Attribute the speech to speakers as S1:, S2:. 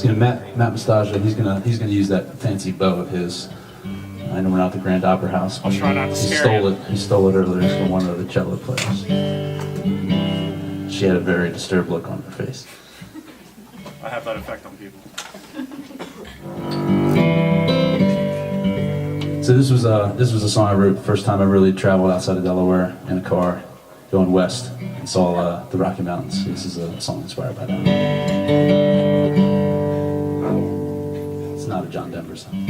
S1: He's gonna Matt Mastage. He's gonna use that fancy bow of his. I know we're not at the Grand Opera House.
S2: I'll try not to scare you.
S1: He stole it earlier from one of the cello players. She had a very disturbed look on her face.
S2: I have that effect on people.
S1: So this was a song I wrote the first time I really traveled outside of Delaware in a car, going west, and saw the Rocky Mountains. This is a song inspired by that. It's not a John Denver song.